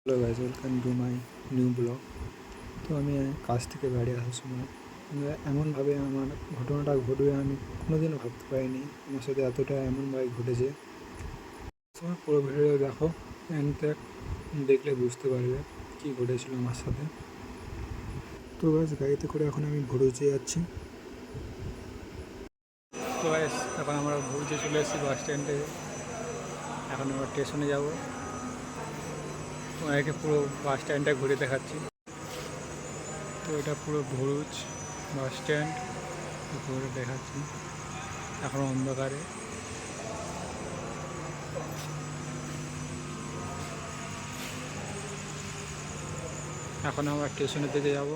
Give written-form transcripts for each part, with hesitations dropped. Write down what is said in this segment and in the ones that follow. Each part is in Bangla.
Hello guys, welcome to my new blog. তো আমি কাজ থেকে বাড়ি আসার সময় এমনভাবে আমার ঘটনাটা ঘটবে আমি কোনোদিনও ভাবতে পারিনি। আমার সাথে এতটা এমনভাবে ঘটেছে। তোমার পুরো ভিডিও দেখো, এনত্যাক দেখলে বুঝতে পারবে কী ঘটেছিল আমার সাথে। তো গাইজ, গাড়িতে করে এখন আমি ভোরুচে যাচ্ছি। তো গাইজ, এখন আমরা ভোরুচে চলে এসেছি বাস স্ট্যান্ডে। এখন আমরা স্টেশনে যাবো। তোমাদেরকে পুরো বাস স্ট্যান্ডটা ঘুরে দেখাচ্ছি। তো এটা পুরো ভরুচ বাস স্ট্যান্ড ঘুরে দেখাচ্ছি এখন অন্ধকারে। এখন আমরা স্টেশনের দিকে যাব।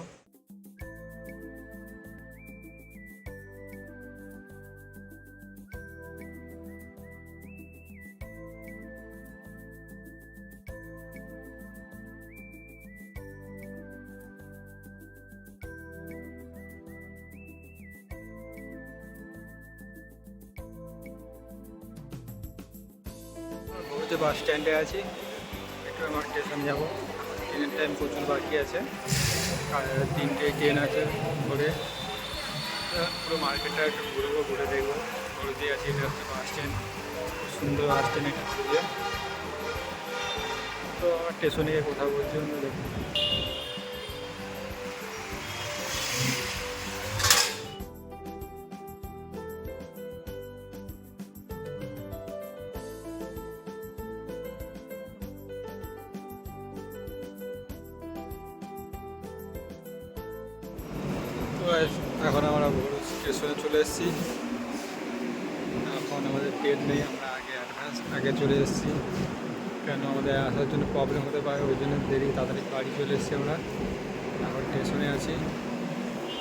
ভরুচে বাস স্ট্যান্ডে আছি, একটু আমার স্টেশন যাবো। ট্রেনের টাইম প্রচুর বাকি আছে, আর 3টে ট্রেন আছে ঘুরে। পুরো মার্কেটটা একটু ঘুরবো, ঘুরে দেখবো। ভরুচে আছি, এটা হচ্ছে বাস স্ট্যান্ড, সুন্দর বাস স্ট্যান্ড এটা ঘুরবে। তো আমার স্টেশনে গিয়ে কথা বলছি অন্য দেখুন। তো এখন আমরা ভরুচ স্টেশনে চলে এসেছি। এখন আমাদের ট্রেন নেই, আমরা আগে চলে এসেছি। কেন আমাদের আসার জন্য প্রবলেম হতে পারে, ওই জন্য তাড়াতাড়ি বাড়ি চলে এসেছি আমরা। এখন স্টেশনে আছি,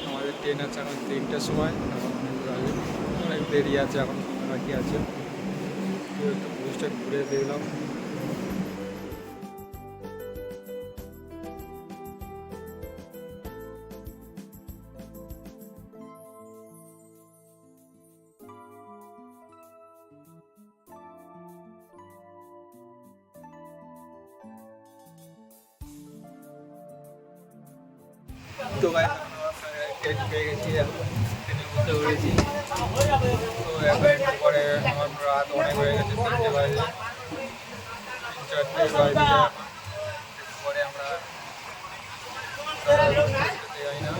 আমাদের ট্রেন আছে এখন 3টার সময়। এখন অনেক দেরি আছে, এখন বাকি আছে। তো একটু ভুজটা ঘুরে দেখলাম। তো ভাই ট্রেন পেয়ে গেছি, ট্রেনের মধ্যে উঠেছি। তো এখন একটু পরে আমার রাত অনেক হয়ে গেছে, 3টে বাজে, 3-4টে বাজে। একটু পরে আমরা যাই না।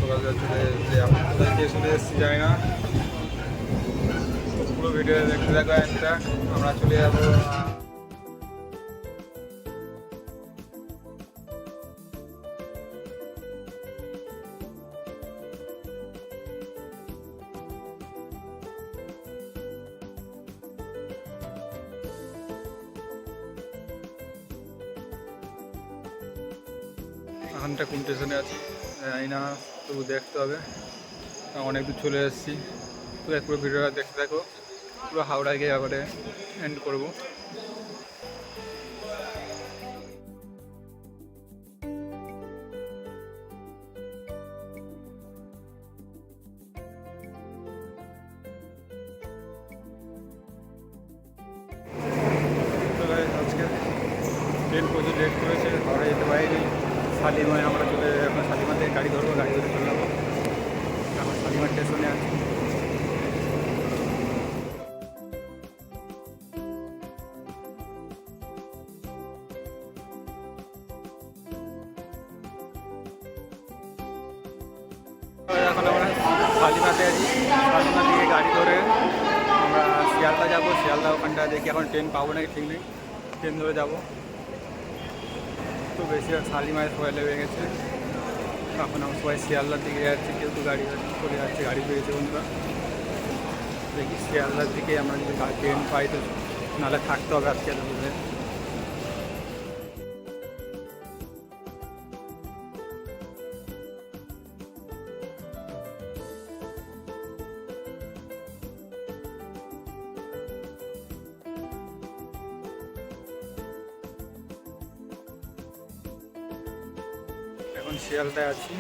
সকালবেলা চলে এসেছি, যাই না। পুরো ভিডিও দেখতে থাকো, একটা আমরা চলে যাবো। এখানটা কোন স্টেশনে আছি জানি না, তবু দেখতে হবে। অনেক দূর চলে এসেছি। তো পুরো ভিডিওটা দেখতে থাকো, পুরো হাওড়ায় গিয়ে আবার এন্ড করবো। আজকে ট্রেন প্রচুর লেট করেছে, হাওড়া যেতে পারিনি। শালিমায় আমরা এখন শালিমার থেকে গাড়ি ধরবো, গাড়ি ধরে চলে যাবো। এখন শালিমার স্টেশনে আছি। এখন আমরা শালিমাতে আছি, শালিমা থেকে গাড়ি ধরে আমরা শিয়ালদা যাবো। শিয়ালদা ওখানটা দেখি এখন ট্রেন পাবো নাকি ঠিক নেই, ট্রেন ধরে যাবো। তো বেশিরভাগ শালিমায় সবাই লেগে গেছে। এখন আমরা সবাই শিয়ালদার দিকে যাচ্ছি, কেউ তো গাড়ি চলে যাচ্ছে, গাড়ি পেয়েছে বন্ধুরা। দেখি শিয়ালদার দিকে আমরা যদি ট্রেন পাই, তো নাহলে থাকতে হবে আজকে এতদিনে। শিয়ালদায় আছি,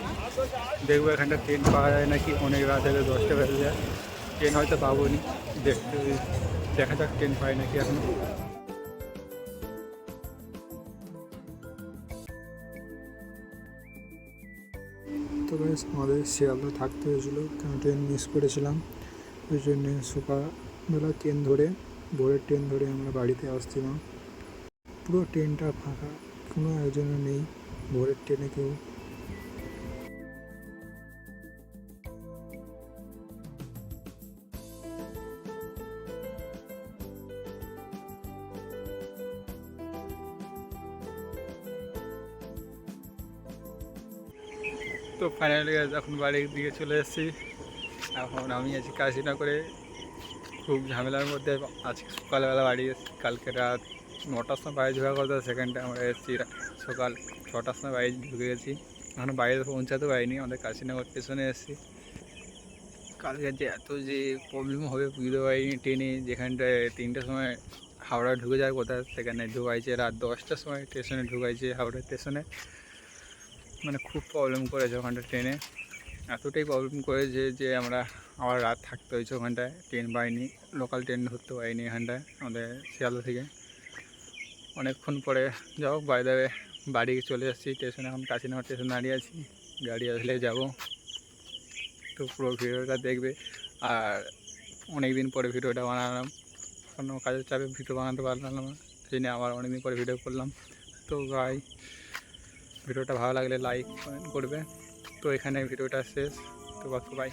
দেখবো এখানটা ট্রেন পাওয়া যায় নাকি। অনেক রাত হলে 10টা বেজে যায়, ট্রেন হয়তো পাবো নি, দেখা যাক ট্রেন পাই নাকি এখন। তো বেশ আমাদের শিয়ালদা থাকতে হয়েছিল, কারণ ট্রেন মিস করেছিলাম। ওই জন্যে সকালবেলা ট্রেন ধরে, ভোরের ট্রেন ধরে আমরা বাড়িতে আসছিলাম। পুরো ট্রেনটা ফাঁকা, কোনো আয়োজনও নেই ভোরের ট্রেনে কেউ। তো ফাইনালি এখন বাড়ির দিকে চলে এসেছি। এখন আমি আছি কাশীনগরে, খুব ঝামেলার মধ্যে আজকে সকালবেলা বাড়ি এসেছি। কালকে রাত 9টার সময় বাড়ি ঢোকার কথা, সেখানটা আমরা এসেছি সকাল 6টার সময় বাড়ি ঢুকে গেছি। এখনও বাইরে পৌঁছাতে পারিনি, আমাদের কাশীনগর স্টেশনে এসেছি। কালকে যে এত যে প্রবলেম হবে বুঝতে পারিনি ট্রেনে, যেখানটায় 3টার সময় হাওড়া ঢুকে যাওয়ার কথা সেখানে ঢুকাইছে রাত 10টার সময় স্টেশনে ঢুকাইছে হাওড়া স্টেশনে। মানে খুব প্রবলেম করেছে ওখানটা ট্রেনে, এতটাই প্রবলেম করেছে যে আমরা আবার রাত থাকতে হয়েছে ওখানটায়। ট্রেন পাইনি, লোকাল ট্রেন ধরতে পারিনি এখানটায় আমাদের শিয়ালদা থেকে। অনেকক্ষণ পরে যাও বাই দেবে বাড়ি চলে এসেছি স্টেশনে, এখন কাশীনগর স্টেশনে দাঁড়িয়ে আছি, গাড়ি আসলে যাব। তো পুরো ভিডিওটা দেখবে। আর অনেক দিন পরে ভিডিওটা বানালাম, কোনো কাজের চাপে ভিডিও বানাতে পারলাম না, সেই নিয়ে আবার অনেকদিন পরে ভিডিও করলাম। তো গাই ভিডিওটা ভালো লাগলে লাইক কমেন্ট করবে। তো এখানে ভিডিওটা শেষ, তো বাই।